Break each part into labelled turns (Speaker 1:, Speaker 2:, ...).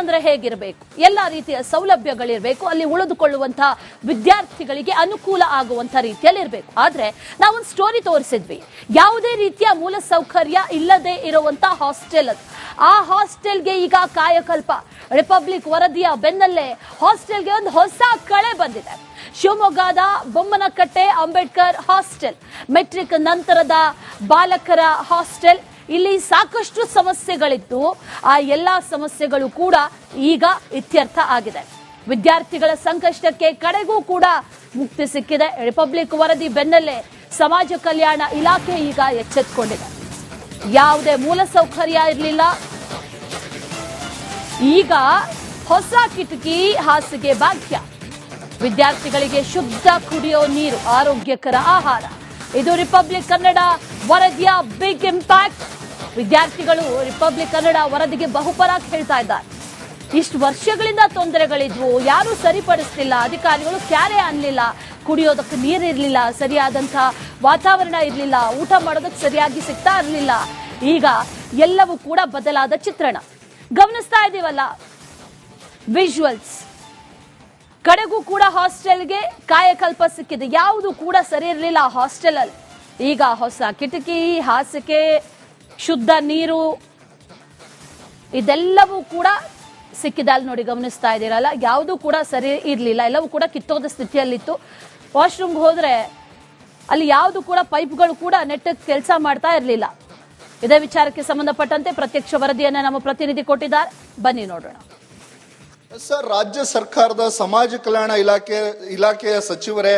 Speaker 1: ಅಂತಂದ್ರೆ ಹೇಗಿರಬೇಕು, ಎಲ್ಲ ರೀತಿಯ ಸೌಲಭ್ಯಗಳಿರಬೇಕು, ಅಲ್ಲಿ ಉಳಿದುಕೊಳ್ಳುವಂತಹ ವಿದ್ಯಾರ್ಥಿಗಳಿಗೆ ಅನುಕೂಲ ಆಗುವಂತ ರೀತಿಯಲ್ಲಿ ಇರಬೇಕು. ಆದ್ರೆ ನಾವೊಂದು ಸ್ಟೋರಿ ತೋರಿಸಿದ್ವಿ, ಯಾವುದೇ ರೀತಿಯ ಮೂಲ ಸೌಕರ್ಯ ಇಲ್ಲದೆ ಇರುವಂತಹ ಹಾಸ್ಟೆಲ್ ಅದು. ಆ ಹಾಸ್ಟೆಲ್ಗೆ ಈಗ ಕಾಯಕಲ್ಪ. ರಿಪಬ್ಲಿಕ್ ವರದಿಯ ಬೆನ್ನಲ್ಲೇ ಹಾಸ್ಟೆಲ್ಗೆ ಒಂದು ಹೊಸ ಕಳೆ ಬಂದಿದೆ. ಶಿವಮೊಗ್ಗದ ಬೊಮ್ಮನಕಟ್ಟೆ ಅಂಬೇಡ್ಕರ್ ಹಾಸ್ಟೆಲ್, ಮೆಟ್ರಿಕ್ ನಂತರದ ಬಾಲಕರ ಹಾಸ್ಟೆಲ್. ಇಲ್ಲಿ ಸಾಕಷ್ಟು ಸಮಸ್ಯೆಗಳಿತ್ತು. ಆ ಎಲ್ಲಾ ಸಮಸ್ಯೆಗಳು ಕೂಡ ಈಗ ಇತ್ಯರ್ಥ ಆಗಿದೆ. ವಿದ್ಯಾರ್ಥಿಗಳ ಸಂಕಷ್ಟಕ್ಕೆ ಕಡೆಗೂ ಕೂಡ ಮುಕ್ತಿ ಸಿಕ್ಕಿದೆ. ರಿಪಬ್ಲಿಕ್ ವರದಿ ಬೆನ್ನಲ್ಲೇ ಸಮಾಜ ಕಲ್ಯಾಣ ಇಲಾಖೆ ಈಗ ಎಚ್ಚೆತ್ತುಕೊಂಡಿದೆ. ಯಾವುದೇ ಮೂಲಸೌಕರ್ಯ ಇರಲಿಲ್ಲ, ಈಗ ಹೊಸ ಕಿಟಕಿ, ಹಾಸಿಗೆ ಭಾಗ್ಯ, ವಿದ್ಯಾರ್ಥಿಗಳಿಗೆ ಶುದ್ಧ ಕುಡಿಯೋ ನೀರು, ಆರೋಗ್ಯಕರ ಆಹಾರ. ಇದು ರಿಪಬ್ಲಿಕ್ ಕನ್ನಡ ವರದಿಯ ಬಿಗ್ ಇಂಪ್ಯಾಕ್ಟ್. ವಿದ್ಯಾರ್ಥಿಗಳು ರಿಪಬ್ಲಿಕ್ ಕನ್ನಡ ವರದಿಗೆ ಬಹುಪರಾಗಿ ಹೇಳ್ತಾ ಇದ್ದಾರೆ. ಇಷ್ಟು ವರ್ಷಗಳಿಂದ ತೊಂದರೆಗಳಿದ್ವು, ಯಾರು ಸರಿಪಡಿಸ್ತಿಲ್ಲ, ಅಧಿಕಾರಿಗಳು ಕ್ಯಾರೆ ಅನ್ನಲಿಲ್ಲ, ಕುಡಿಯೋದಕ್ಕೆ ನೀರಿರಲಿಲ್ಲ, ಸರಿಯಾದಂತಹ ವಾತಾವರಣ ಇರಲಿಲ್ಲ, ಊಟ ಮಾಡೋದಕ್ಕೆ ಸರಿಯಾಗಿ ಸಿಗ್ತಾ ಇರಲಿಲ್ಲ. ಈಗ ಎಲ್ಲವೂ ಕೂಡ ಬದಲಾದ ಚಿತ್ರಣ ಗಮನಿಸ್ತಾ ಇದೀವಲ್ಲ, ವಿಜುವಲ್ಸ್. ಕಡೆಗೂ ಕೂಡ ಹಾಸ್ಟೆಲ್ಗೆ ಕಾಯಕಲ್ಪ ಸಿಕ್ಕಿದೆ. ಯಾವುದು ಕೂಡ ಸರಿ ಇರಲಿಲ್ಲ ಹಾಸ್ಟೆಲ್ ಅಲ್ಲಿ. ಈಗ ಹೊಸ ಕಿಟಕಿ, ಹಾಸಿಗೆ, ಶುದ್ಧ ನೀರು, ಇದೆಲ್ಲವೂ ಕೂಡ ಸಿಕ್ಕಿದೆ. ಅಲ್ಲಿ ನೋಡಿ, ಗಮನಿಸ್ತಾ ಇದ್ದೀರಲ್ಲ, ಯಾವುದು ಕೂಡ ಸರಿ ಇರಲಿಲ್ಲ, ಎಲ್ಲವೂ ಕೂಡ ಕಿತ್ತೋದ ಸ್ಥಿತಿಯಲ್ಲಿತ್ತು. ವಾಶ್ರೂಮ್ಗೆ ಹೋದ್ರೆ ಅಲ್ಲಿ ಯಾವುದು ಕೂಡ ಪೈಪ್ಗಳು ಕೂಡ ನೆಟ್ಟಕ್ಕೆ ಕೆಲಸ ಮಾಡ್ತಾ ಇರಲಿಲ್ಲ. ಇದೇ ವಿಚಾರಕ್ಕೆ ಸಂಬಂಧಪಟ್ಟಂತೆ ಪ್ರತ್ಯಕ್ಷ ವರದಿಯನ್ನ ನಮ್ಮ ಪ್ರತಿನಿಧಿ ಕೊಟ್ಟಿದ್ದಾರೆ, ಬನ್ನಿ ನೋಡೋಣ.
Speaker 2: ಸರ್, ರಾಜ್ಯ ಸರ್ಕಾರದ ಸಮಾಜ ಕಲ್ಯಾಣ ಇಲಾಖೆಯ ಸಚಿವರೇ,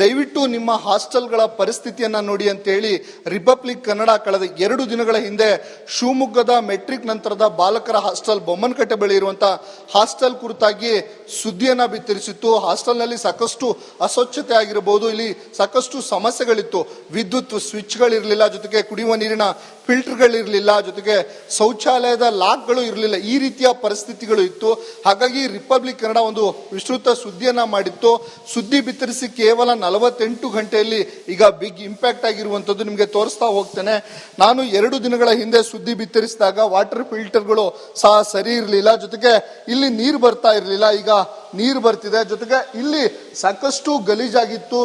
Speaker 2: ದಯವಿಟ್ಟು ನಿಮ್ಮ ಹಾಸ್ಟೆಲ್ಗಳ ಪರಿಸ್ಥಿತಿಯನ್ನ ನೋಡಿ ಅಂತ ಹೇಳಿ ರಿಪಬ್ಲಿಕ್ ಕನ್ನಡ ಕಳೆದ 2 ದಿನಗಳ ಹಿಂದೆ ಶಿವಮೊಗ್ಗದ ಮೆಟ್ರಿಕ್ ನಂತರದ ಬಾಲಕರ ಹಾಸ್ಟೆಲ್ ಬೊಮ್ಮನಕಟ್ಟೆ ಬಳಿ ಇರುವಂತಹ ಹಾಸ್ಟೆಲ್ ಕುರಿತಾಗಿ ಸುದ್ದಿಯನ್ನ ಬಿತ್ತರಿಸಿತ್ತು. ಹಾಸ್ಟೆಲ್ನಲ್ಲಿ ಸಾಕಷ್ಟು ಅಸ್ವಚ್ಛತೆ ಆಗಿರಬಹುದು, ಇಲ್ಲಿ ಸಾಕಷ್ಟು ಸಮಸ್ಯೆಗಳಿತ್ತು. ವಿದ್ಯುತ್ ಸ್ವಿಚ್ಗಳಿರಲಿಲ್ಲ, ಜೊತೆಗೆ ಕುಡಿಯುವ ನೀರಿನ ಫಿಲ್ಟರ್ಗಳಿರಲಿಲ್ಲ, ಜೊತೆಗೆ ಶೌಚಾಲಯದ ಲಾಕ್ಗಳು ಇರಲಿಲ್ಲ. ಈ ರೀತಿಯ ಪರಿಸ್ಥಿತಿಗಳು ಇತ್ತು. ಹಾಗಾಗಿ ರಿಪಬ್ಲಿಕ್ ಕನ್ನಡ ಒಂದು ವಿಸ್ತೃತ ಸುದ್ದಿಯನ್ನ ಮಾಡಿತ್ತು. ಸುದ್ದಿ ಬಿತ್ತರಿಸಿ ಕೇವಲ 48 ಗಂಟೆಯಲ್ಲಿ ಈಗ ಬಿಗ್ ಇಂಪ್ಯಾಕ್ಟ್ ಆಗಿರುವಂತದ್ದು ನಿಮಗೆ ತೋರಿಸ್ತಾ ಹೋಗ್ತೇನೆ. ನಾನು 2 ದಿನಗಳ ಹಿಂದೆ ಸುದ್ದಿ ಬಿತ್ತರಿಸಿದಾಗ ವಾಟರ್ ಫಿಲ್ಟರ್ಗಳು ಸಹ ಸರಿ ಇರಲಿಲ್ಲ, ಜೊತೆಗೆ ಇಲ್ಲಿ ನೀರು ಬರ್ತಾ ಇರಲಿಲ್ಲ. ಈಗ ನೀರು ಬರ್ತಿದೆ, ಜೊತೆಗೆ ಇಲ್ಲಿ ಸಾಕಷ್ಟು ಗಲೀಜಾಗಿತ್ತು.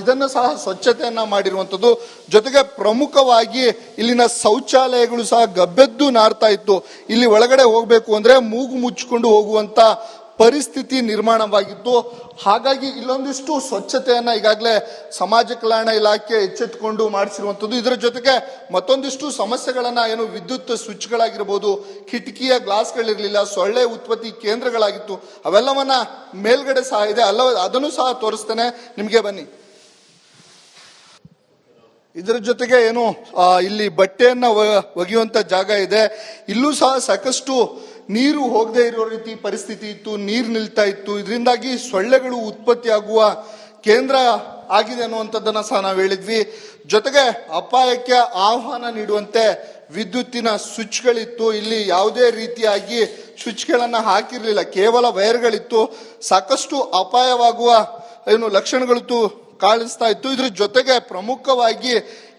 Speaker 2: ಇದನ್ನು ಸಹ ಸ್ವಚ್ಛತೆಯನ್ನ ಮಾಡಿರುವಂತದ್ದು. ಜೊತೆಗೆ ಪ್ರಮುಖವಾಗಿ ಇಲ್ಲಿನ ಶೌಚಾಲಯಗಳು ಸಹ ಗಬ್ಬೆದ್ದು ನಾರ್ತಾ ಇತ್ತು. ಇಲ್ಲಿ ಒಳಗಡೆ ಹೋಗ್ಬೇಕು ಅಂದ್ರೆ ಮೂಗು ಮುಚ್ಚಿಕೊಂಡು ಹೋಗುವಂತ ಪರಿಸ್ಥಿತಿ ನಿರ್ಮಾಣವಾಗಿತ್ತು. ಹಾಗಾಗಿ ಇಲ್ಲೊಂದಿಷ್ಟು ಸ್ವಚ್ಛತೆಯನ್ನ ಈಗಾಗಲೇ ಸಮಾಜ ಕಲ್ಯಾಣ ಇಲಾಖೆ ಎಚ್ಚೆತ್ತುಕೊಂಡು ಮಾಡಿಸಿರುವಂತದ್ದು. ಇದರ ಜೊತೆಗೆ ಮತ್ತೊಂದಿಷ್ಟು ಸಮಸ್ಯೆಗಳನ್ನ, ಏನು ವಿದ್ಯುತ್ ಸ್ವಿಚ್ಗಳಾಗಿರ್ಬೋದು, ಕಿಟಕಿಯ ಗ್ಲಾಸ್ಗಳಿರ್ಲಿಲ್ಲ, ಸೊಳ್ಳೆ ಉತ್ಪತ್ತಿ ಕೇಂದ್ರಗಳಾಗಿತ್ತು, ಅವೆಲ್ಲವನ್ನ ಮೇಲ್ಗಡೆ ಸಹ ಇದೆ, ಅದನ್ನು ಸಹ ತೋರಿಸ್ತೇನೆ ನಿಮ್ಗೆ, ಬನ್ನಿ. ಇದರ ಜೊತೆಗೆ ಏನು ಇಲ್ಲಿ ಬಟ್ಟೆಯನ್ನ ಒಗೆಯುವಂತ ಜಾಗ ಇದೆ, ಇಲ್ಲೂ ಸಹ ಸಾಕಷ್ಟು ನೀರು ಹೋಗದೆ ಇರೋ ರೀತಿ ಪರಿಸ್ಥಿತಿ ಇತ್ತು, ನೀರು ನಿಲ್ತಾ ಇತ್ತು. ಇದರಿಂದಾಗಿ ಸೊಳ್ಳೆಗಳು ಉತ್ಪತ್ತಿಯಾಗುವ ಕೇಂದ್ರ ಆಗಿದೆ ಅನ್ನುವಂಥದ್ದನ್ನ ಸಹ ನಾವು ಹೇಳಿದ್ವಿ. ಜೊತೆಗೆ ಅಪಾಯಕ್ಕೆ ಆಹ್ವಾನ ನೀಡುವಂತೆ ವಿದ್ಯುತ್ತಿನ ಸ್ವಿಚ್ಗಳಿತ್ತು. ಇಲ್ಲಿ ಯಾವುದೇ ರೀತಿಯಾಗಿ ಸ್ವಿಚ್ಗಳನ್ನ ಹಾಕಿರ್ಲಿಲ್ಲ, ಕೇವಲ ವೈರ್ಗಳಿತ್ತು. ಸಾಕಷ್ಟು ಅಪಾಯವಾಗುವ ಏನು ಲಕ್ಷಣಗಳಿತ್ತು ಕಾಣಿಸ್ತಾ ಇತ್ತು. ಇದ್ರ ಜೊತೆಗೆ ಪ್ರಮುಖವಾಗಿ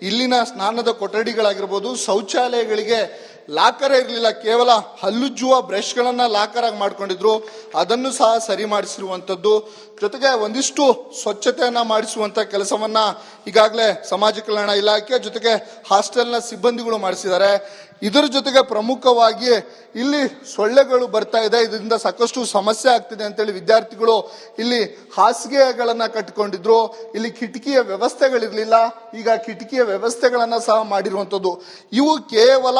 Speaker 2: ಇಲ್ಲಿನ ಸ್ನಾನದ ಕೊಠಡಿಗಳಾಗಿರ್ಬೋದು, ಶೌಚಾಲಯಗಳಿಗೆ ಲಾಕರ್ ಇರಲಿಲ್ಲ, ಕೇವಲ ಹಲ್ಲುಜ್ಜುವ ಬ್ರಷ್ಗಳನ್ನ ಲಾಕರ್ ಆಗಿ ಮಾಡ್ಕೊಂಡಿದ್ರು, ಅದನ್ನು ಸಹ ಸರಿ ಮಾಡಿಸಿರುವಂತದ್ದು. ಜೊತೆಗೆ ಒಂದಿಷ್ಟು ಸ್ವಚ್ಛತೆಯನ್ನ ಮಾಡಿಸುವಂತ ಕೆಲಸವನ್ನ ಈಗಾಗಲೇ ಸಮಾಜ ಕಲ್ಯಾಣ ಇಲಾಖೆ ಜೊತೆಗೆ ಹಾಸ್ಟೆಲ್ನ ಸಿಬ್ಬಂದಿಗಳು ಮಾಡಿಸಿದ್ದಾರೆ. ಇದರ ಜೊತೆಗೆ ಪ್ರಮುಖವಾಗಿ ಇಲ್ಲಿ ಸೊಳ್ಳೆಗಳು ಬರ್ತಾ ಇದೆ, ಇದರಿಂದ ಸಾಕಷ್ಟು ಸಮಸ್ಯೆ ಆಗ್ತಿದೆ ಅಂತೇಳಿ ವಿದ್ಯಾರ್ಥಿಗಳು ಇಲ್ಲಿ ಹಾಸಿಗೆಗಳನ್ನ ಕಟ್ಟಿಕೊಂಡಿದ್ರು. ಇಲ್ಲಿ ಕಿಟಕಿಯ ವ್ಯವಸ್ಥೆಗಳಿರ್ಲಿಲ್ಲ, ಈಗ ಕಿಟಕಿಯ ವ್ಯವಸ್ಥೆಗಳನ್ನ ಸಹ ಮಾಡಿರುವಂತದ್ದು. ಇವು ಕೇವಲ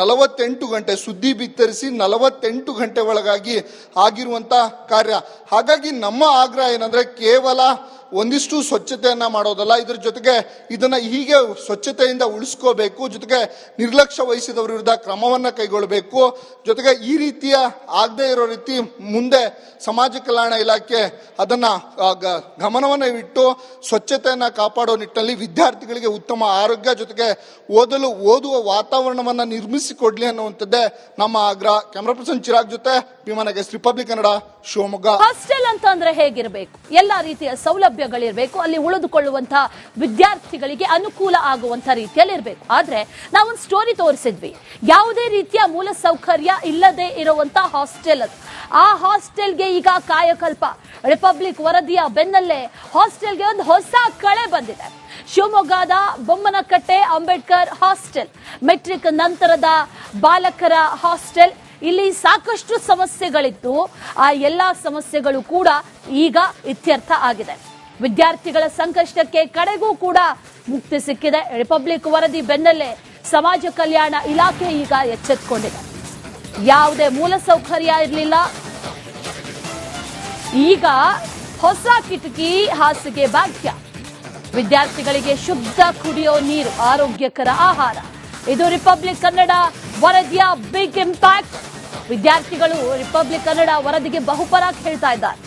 Speaker 2: 48 ಗಂಟೆ ಸುದ್ದಿ ಬಿತ್ತರಿಸಿ 48 ಗಂಟೆ ಒಳಗಾಗಿ ಆಗಿರುವಂತ ಕಾರ್ಯ. ಹಾಗಾಗಿ ನಮ್ಮ ಆಗ್ರಹ ಏನಂದ್ರೆ ಕೇವಲ ಒಂದಿಷ್ಟು ಸ್ವಚ್ಛತೆಯನ್ನ ಮಾಡೋದಲ್ಲ, ಇದ್ರ ಜೊತೆಗೆ ಇದನ್ನ ಹೀಗೆ ಸ್ವಚ್ಛತೆಯಿಂದ ಉಳಿಸ್ಕೋಬೇಕು, ಜೊತೆಗೆ ನಿರ್ಲಕ್ಷ್ಯ ವಹಿಸಿದವರ ವಿರುದ್ಧ ಕ್ರಮವನ್ನ ಕೈಗೊಳ್ಳಬೇಕು. ಜೊತೆಗೆ ಈ ರೀತಿಯ ಆಗದೆ ಇರೋ ರೀತಿ ಮುಂದೆ ಸಮಾಜ ಕಲ್ಯಾಣ ಇಲಾಖೆ ಅದನ್ನ ಗಮನವನ್ನ ಇಟ್ಟು ಸ್ವಚ್ಛತೆಯನ್ನ ಕಾಪಾಡೋ ನಿಟ್ಟಿನಲ್ಲಿ ವಿದ್ಯಾರ್ಥಿಗಳಿಗೆ ಉತ್ತಮ ಆರೋಗ್ಯ ಜೊತೆಗೆ ಓದುವ ವಾತಾವರಣವನ್ನ ನಿರ್ಮಿಸಿಕೊಡ್ಲಿ ಅನ್ನುವಂಥದ್ದೇ ನಮ್ಮ ಆಗ್ರಹ. ಕ್ಯಾಮರಾ ಪರ್ಸನ್ ಚಿರಾಗ್ ಜೊತೆ ವಿಮಾನಗೆ ರಿಪಬ್ಲಿಕ್ ಕನ್ನಡ, ಶಿವಮೊಗ್ಗ.
Speaker 1: ಹಾಸ್ಟೆಲ್ ಅಂತ ಅಂದ್ರೆ ಹೇಗಿರಬೇಕು, ಎಲ್ಲಾ ರೀತಿಯ ಸೌಲಭ್ಯ ಸೌಲಭ್ಯಗಳಿರಬೇಕು, ಅಲ್ಲಿ ಉಳಿದುಕೊಳ್ಳುವಂತಹ ವಿದ್ಯಾರ್ಥಿಗಳಿಗೆ ಅನುಕೂಲ ಆಗುವಂತ ರೀತಿಯಲ್ಲಿ ಇರಬೇಕು. ಆದ್ರೆ ನಾವೊಂದು ಸ್ಟೋರಿ ತೋರಿಸಿದ್ವಿ, ಯಾವುದೇ ರೀತಿಯ ಮೂಲ ಸೌಕರ್ಯ ಇಲ್ಲದೆ ಇರುವಂತ ಹಾಸ್ಟೆಲ್ ಅದು. ಆ ಹಾಸ್ಟೆಲ್ಗೆ ಈಗ ಕಾಯಕಲ್ಪ. ರಿಪಬ್ಲಿಕ್ ವರದಿಯ ಬೆನ್ನಲ್ಲೇ ಹಾಸ್ಟೆಲ್ಗೆ ಒಂದು ಹೊಸ ಕಳೆ ಬಂದಿದೆ. ಶಿವಮೊಗ್ಗದ ಬೊಮ್ಮನಕಟ್ಟೆ ಅಂಬೇಡ್ಕರ್ ಹಾಸ್ಟೆಲ್, ಮೆಟ್ರಿಕ್ ನಂತರದ ಬಾಲಕರ ಹಾಸ್ಟೆಲ್. ಇಲ್ಲಿ ಸಾಕಷ್ಟು ಸಮಸ್ಯೆಗಳಿತ್ತು. ಆ ಎಲ್ಲಾ ಸಮಸ್ಯೆಗಳು ಕೂಡ ಈಗ ಇತ್ಯರ್ಥ ಆಗಿದೆ. ವಿದ್ಯಾರ್ಥಿಗಳ ಸಂಕಷ್ಟಕ್ಕೆ ಕಡೆಗೂ ಕೂಡ ಮುಕ್ತಿ ಸಿಕ್ಕಿದೆ. ರಿಪಬ್ಲಿಕ್ ವರದಿ ಬೆನ್ನಲ್ಲೇ ಸಮಾಜ ಕಲ್ಯಾಣ ಇಲಾಖೆ ಈಗ ಎಚ್ಚೆತ್ತುಕೊಂಡಿದೆ. ಯಾವುದೇ ಮೂಲಸೌಕರ್ಯ ಇರಲಿಲ್ಲ, ಈಗ ಹೊಸ ಕಿಟಕಿ, ಹಾಸಿಗೆ ಭಾಗ್ಯ. ವಿದ್ಯಾರ್ಥಿಗಳಿಗೆ ಶುದ್ಧ ಕುಡಿಯೋ ನೀರು, ಆರೋಗ್ಯಕರ ಆಹಾರ. ಇದು ರಿಪಬ್ಲಿಕ್ ಕನ್ನಡ ವರದಿಯ ಬಿಗ್ ಇಂಪ್ಯಾಕ್ಟ್. ವಿದ್ಯಾರ್ಥಿಗಳು ರಿಪಬ್ಲಿಕ್ ಕನ್ನಡ ವರದಿಗೆ ಬಹುಪರಾಕ್ ಹೇಳ್ತಾ ಇದ್ದಾರೆ.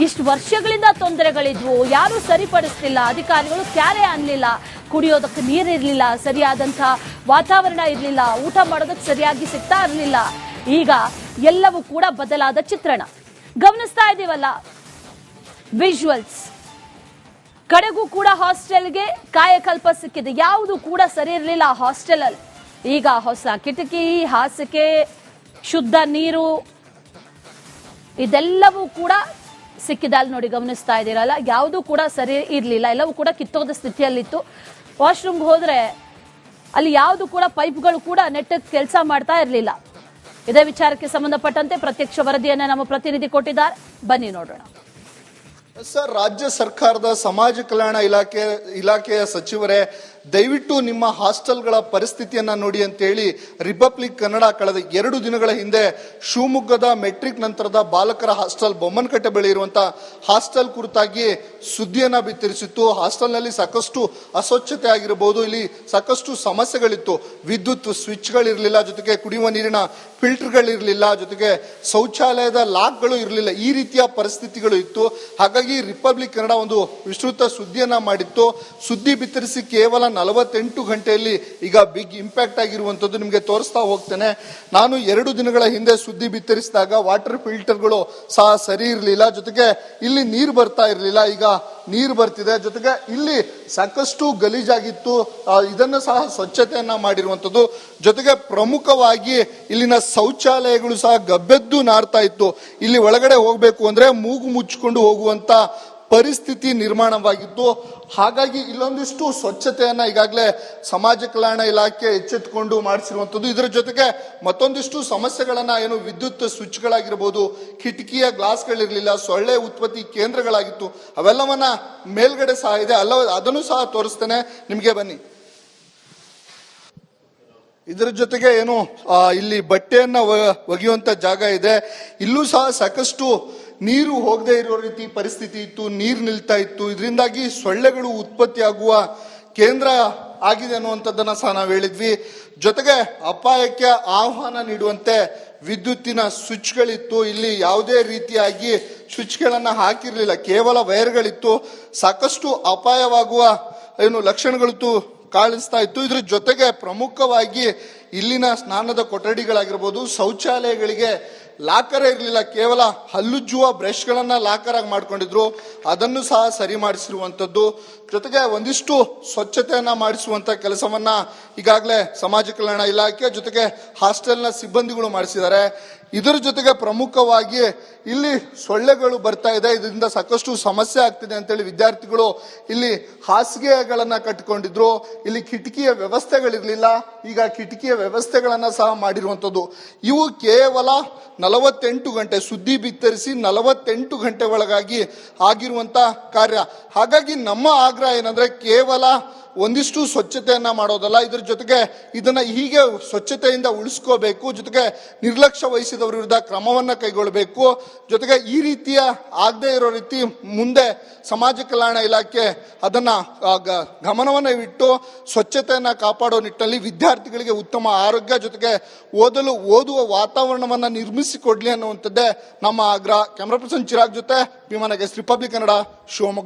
Speaker 1: ಇಷ್ಟು ವರ್ಷಗಳಿಂದ ತೊಂದರೆಗಳಿದ್ವು, ಯಾರು ಸರಿಪಡಿಸ್ತಿಲ್ಲ, ಅಧಿಕಾರಿಗಳು ಕ್ಯಾರೆ ಅನ್ನಲಿಲ್ಲ, ಕುಡಿಯೋದಕ್ಕೆ ನೀರಿರಲಿಲ್ಲ, ಸರಿಯಾದಂತಹ ವಾತಾವರಣ ಇರಲಿಲ್ಲ, ಊಟ ಮಾಡೋದಕ್ಕೆ ಸರಿಯಾಗಿ ಸಿಗ್ತಾ ಇರಲಿಲ್ಲ. ಈಗ ಎಲ್ಲವೂ ಕೂಡ ಬದಲಾದ ಚಿತ್ರಣ ಗಮನಿಸ್ತಾ ಇದೀವಲ್ಲ, ವಿಜುವಲ್ಸ್. ಕಡೆಗೂ ಕೂಡ ಹಾಸ್ಟೆಲ್ಗೆ ಕಾಯಕಲ್ಪ ಸಿಕ್ಕಿದೆ. ಯಾವುದು ಕೂಡ ಸರಿ ಇರಲಿಲ್ಲ ಹಾಸ್ಟೆಲ್ ಅಲ್ಲಿ. ಈಗ ಹೊಸ ಕಿಟಕಿ, ಹಾಸಿಗೆ, ಶುದ್ಧ ನೀರು, ಇದೆಲ್ಲವೂ ಕೂಡ ಸಿಕ್ಕಿದೆ. ಅಲ್ಲಿ ನೋಡಿ, ಗಮನಿಸ್ತಾ ಇದ್ದೀರಲ್ಲ, ಯಾವುದೂ ಕೂಡ ಸರಿ ಇರಲಿಲ್ಲ, ಎಲ್ಲವೂ ಕೂಡ ಕಿತ್ತೋದ ಸ್ಥಿತಿಯಲ್ಲಿತ್ತು. ವಾಶ್ರೂಮ್ಗೆ ಹೋದ್ರೆ ಅಲ್ಲಿ ಯಾವುದು ಕೂಡ ಪೈಪ್ಗಳು ಕೂಡ ನೆಟ್ಟಕ್ಕೆ ಕೆಲಸ ಮಾಡ್ತಾ ಇರಲಿಲ್ಲ. ಇದೇ ವಿಚಾರಕ್ಕೆ ಸಂಬಂಧಪಟ್ಟಂತೆ ಪ್ರತ್ಯಕ್ಷ ವರದಿಯನ್ನ ನಮ್ಮ ಪ್ರತಿನಿಧಿ ಕೊಟ್ಟಿದ್ದಾರೆ, ಬನ್ನಿ ನೋಡೋಣ.
Speaker 2: ಸರ್, ರಾಜ್ಯ ಸರ್ಕಾರದ ಸಮಾಜ ಕಲ್ಯಾಣ ಇಲಾಖೆಯ ಸಚಿವರೇ, ದಯವಿಟ್ಟು ನಿಮ್ಮ ಹಾಸ್ಟೆಲ್ಗಳ ಪರಿಸ್ಥಿತಿಯನ್ನ ನೋಡಿ ಅಂತೇಳಿ ರಿಪಬ್ಲಿಕ್ ಕನ್ನಡ ಕಳೆದ 2 ದಿನಗಳ ಹಿಂದೆ ಶಿವಮೊಗ್ಗದ ಮೆಟ್ರಿಕ್ ನಂತರದ ಬಾಲಕರ ಹಾಸ್ಟೆಲ್, ಬೊಮ್ಮನಕಟ್ಟೆ ಬಳಿ ಇರುವಂತಹ ಹಾಸ್ಟೆಲ್ ಕುರಿತಾಗಿ ಸುದ್ದಿಯನ್ನ ಬಿತ್ತರಿಸಿತ್ತು. ಹಾಸ್ಟೆಲ್ನಲ್ಲಿ ಸಾಕಷ್ಟು ಅಸ್ವಚ್ಛತೆ ಆಗಿರಬಹುದು, ಇಲ್ಲಿ ಸಾಕಷ್ಟು ಸಮಸ್ಯೆಗಳಿತ್ತು. ವಿದ್ಯುತ್ ಸ್ವಿಚ್ಗಳಿರಲಿಲ್ಲ, ಜೊತೆಗೆ ಕುಡಿಯುವ ನೀರಿನ ಫಿಲ್ಟರ್ಗಳಿರಲಿಲ್ಲ, ಜೊತೆಗೆ ಶೌಚಾಲಯದ ಲಾಕ್ಗಳು ಇರಲಿಲ್ಲ. ಈ ರೀತಿಯ ಪರಿಸ್ಥಿತಿಗಳು ಇತ್ತು. ಹಾಗಾಗಿ ರಿಪಬ್ಲಿಕ್ ಕನ್ನಡ ಒಂದು ವಿಸ್ತೃತ ಸುದ್ದಿಯನ್ನ ಮಾಡಿತ್ತು. ಸುದ್ದಿ ಬಿತ್ತರಿಸಿ ಕೇವಲ 48 ಗಂಟೆಯಲ್ಲಿ ಈಗ ಬಿಗ್ ಇಂಪ್ಯಾಕ್ಟ್ ಆಗಿರುವಂತದ್ದು ನಿಮಗೆ ತೋರಿಸ್ತಾ ಹೋಗ್ತೇನೆ. ನಾನು 2 ದಿನಗಳ ಹಿಂದೆ ಸುದ್ದಿ ಬಿತ್ತರಿಸಿದಾಗ ವಾಟರ್ ಫಿಲ್ಟರ್ಗಳು ಸಹ ಸರಿ ಇರಲಿಲ್ಲ, ಜೊತೆಗೆ ಇಲ್ಲಿ ನೀರು ಬರ್ತಾ ಇರಲಿಲ್ಲ. ಈಗ ನೀರು ಬರ್ತಿದೆ, ಜೊತೆಗೆ ಇಲ್ಲಿ ಸಾಕಷ್ಟು ಗಲೀಜಾಗಿತ್ತು, ಇದನ್ನು ಸಹ ಸ್ವಚ್ಛತೆಯನ್ನ ಮಾಡಿರುವಂತದ್ದು. ಜೊತೆಗೆ ಪ್ರಮುಖವಾಗಿ ಇಲ್ಲಿನ ಶೌಚಾಲಯಗಳು ಸಹ ಗಬ್ಬೆದ್ದು ನಾರ್ತಾ ಇತ್ತು. ಇಲ್ಲಿ ಒಳಗಡೆ ಹೋಗ್ಬೇಕು ಅಂದ್ರೆ ಮೂಗು ಮುಚ್ಚಿಕೊಂಡು ಹೋಗುವಂತ ಪರಿಸ್ಥಿತಿ ನಿರ್ಮಾಣವಾಗಿತ್ತು. ಹಾಗಾಗಿ ಇಲ್ಲೊಂದಿಷ್ಟು ಸ್ವಚ್ಛತೆಯನ್ನ ಈಗಾಗಲೇ ಸಮಾಜ ಕಲ್ಯಾಣ ಇಲಾಖೆ ಎಚ್ಚೆತ್ತುಕೊಂಡು ಮಾಡಿಸಿರುವಂತದ್ದು. ಇದರ ಜೊತೆಗೆ ಮತ್ತೊಂದಿಷ್ಟು ಸಮಸ್ಯೆಗಳನ್ನ, ಏನು ವಿದ್ಯುತ್ ಸ್ವಿಚ್ಗಳಾಗಿರ್ಬೋದು, ಕಿಟಕಿಯ ಗ್ಲಾಸ್ಗಳಿರ್ಲಿಲ್ಲ, ಸೊಳ್ಳೆ ಉತ್ಪತ್ತಿ ಕೇಂದ್ರಗಳಾಗಿತ್ತು, ಅವೆಲ್ಲವನ್ನ ಮೇಲ್ಗಡೆ ಸಹ ಇದೆ, ಅದನ್ನು ಸಹ ತೋರಿಸ್ತೇನೆ ನಿಮ್ಗೆ, ಬನ್ನಿ. ಇದರ ಜೊತೆಗೆ ಏನು ಇಲ್ಲಿ ಬಟ್ಟೆಯನ್ನ ಒಗೆಯುವಂತ ಜಾಗ ಇದೆ, ಇಲ್ಲೂ ಸಹ ಸಾಕಷ್ಟು ನೀರು ಹೋಗದೆ ಇರೋ ರೀತಿ ಪರಿಸ್ಥಿತಿ ಇತ್ತು, ನೀರು ನಿಲ್ತಾ ಇತ್ತು. ಇದರಿಂದಾಗಿ ಸೊಳ್ಳೆಗಳು ಉತ್ಪತ್ತಿಯಾಗುವ ಕೇಂದ್ರ ಆಗಿದೆ ಅನ್ನುವಂಥದ್ದನ್ನ ಸಹ ನಾವು ಹೇಳಿದ್ವಿ. ಜೊತೆಗೆ ಅಪಾಯಕ್ಕೆ ಆಹ್ವಾನ ನೀಡುವಂತೆ ವಿದ್ಯುತ್ತಿನ ಸ್ವಿಚ್ಗಳಿತ್ತು, ಇಲ್ಲಿ ಯಾವುದೇ ರೀತಿಯಾಗಿ ಸ್ವಿಚ್ಗಳನ್ನ ಹಾಕಿರ್ಲಿಲ್ಲ, ಕೇವಲ ವೈರ್ಗಳಿತ್ತು. ಸಾಕಷ್ಟು ಅಪಾಯವಾಗುವ ಏನು ಲಕ್ಷಣಗಳಿತ್ತು ಕಾಣಿಸ್ತಾ ಇತ್ತು. ಇದ್ರ ಜೊತೆಗೆ ಪ್ರಮುಖವಾಗಿ ಇಲ್ಲಿನ ಸ್ನಾನದ ಕೊಠಡಿಗಳಾಗಿರ್ಬೋದು, ಶೌಚಾಲಯಗಳಿಗೆ ಲಾಕರ್ ಇರಲಿಲ್ಲ, ಕೇವಲ ಹಲ್ಲುಜ್ಜುವ ಬ್ರಷ್ಗಳನ್ನ ಲಾಕರ್ ಆಗಿ ಮಾಡ್ಕೊಂಡಿದ್ರು, ಅದನ್ನು ಸಹ ಸರಿ ಮಾಡಿಸಿರುವಂತದ್ದು. ಜೊತೆಗೆ ಒಂದಿಷ್ಟು ಸ್ವಚ್ಛತೆಯನ್ನ ಮಾಡಿಸುವಂತ ಕೆಲಸವನ್ನ ಈಗಾಗಲೇ ಸಮಾಜ ಕಲ್ಯಾಣ ಇಲಾಖೆ ಜೊತೆಗೆ ಹಾಸ್ಟೆಲ್ನ ಸಿಬ್ಬಂದಿಗಳು ಮಾಡಿಸಿದ್ದಾರೆ. ಇದರ ಜೊತೆಗೆ ಪ್ರಮುಖವಾಗಿ ಇಲ್ಲಿ ಸೊಳ್ಳೆಗಳು ಬರ್ತಾ ಇದೆ, ಇದರಿಂದ ಸಾಕಷ್ಟು ಸಮಸ್ಯೆ ಆಗ್ತಿದೆ ಅಂತೇಳಿ ವಿದ್ಯಾರ್ಥಿಗಳು ಇಲ್ಲಿ ಹಾಸಿಗೆಗಳನ್ನ ಕಟ್ಟಿಕೊಂಡಿದ್ರು. ಇಲ್ಲಿ ಕಿಟಕಿಯ ವ್ಯವಸ್ಥೆಗಳಿರ್ಲಿಲ್ಲ, ಈಗ ಕಿಟಕಿಯ ವ್ಯವಸ್ಥೆಗಳನ್ನ ಸಹ ಮಾಡಿರುವಂತದ್ದು. ಇವು ಕೇವಲ 48 ಗಂಟೆ ಸುದ್ದಿ ಬಿತ್ತರಿಸಿ 48 ಗಂಟೆ ಒಳಗಾಗಿ ಆಗಿರುವಂತ ಕಾರ್ಯ. ಹಾಗಾಗಿ ನಮ್ಮ ಆಗ್ರಹ ಏನಂದ್ರೆ ಕೇವಲ ಒಂದಿಷ್ಟು ಸ್ವಚ್ಛತೆಯನ್ನ ಮಾಡೋದಲ್ಲ, ಇದ್ರ ಜೊತೆಗೆ ಇದನ್ನ ಹೀಗೆ ಸ್ವಚ್ಛತೆಯಿಂದ ಉಳಿಸ್ಕೋಬೇಕು, ಜೊತೆಗೆ ನಿರ್ಲಕ್ಷ್ಯ ವಹಿಸಿದವರ ವಿರುದ್ಧ ಕ್ರಮವನ್ನ ಕೈಗೊಳ್ಳಬೇಕು. ಜೊತೆಗೆ ಈ ರೀತಿಯ ಆಗದೆ ಇರೋ ರೀತಿ ಮುಂದೆ ಸಮಾಜ ಕಲ್ಯಾಣ ಇಲಾಖೆ ಅದನ್ನ ಗಮನವನ್ನ ಇಟ್ಟು ಸ್ವಚ್ಛತೆಯನ್ನ ಕಾಪಾಡೋ ನಿಟ್ಟಿನಲ್ಲಿ ವಿದ್ಯಾರ್ಥಿಗಳಿಗೆ ಉತ್ತಮ ಆರೋಗ್ಯ ಜೊತೆಗೆ ಓದುವ ವಾತಾವರಣವನ್ನ ನಿರ್ಮಿಸಿಕೊಡ್ಲಿ ಅನ್ನುವಂಥದ್ದೇ ನಮ್ಮ ಆಗ್ರಹ. ಕ್ಯಾಮರಾ ಪರ್ಸನ್ ಚಿರಾಗ್ ಜೊತೆ ಭೀಮಾ ನಾಗೇಶ್, ರಿಪಬ್ಲಿಕ್ ಕನ್ನಡ, ಶಿವಮೊಗ್ಗ.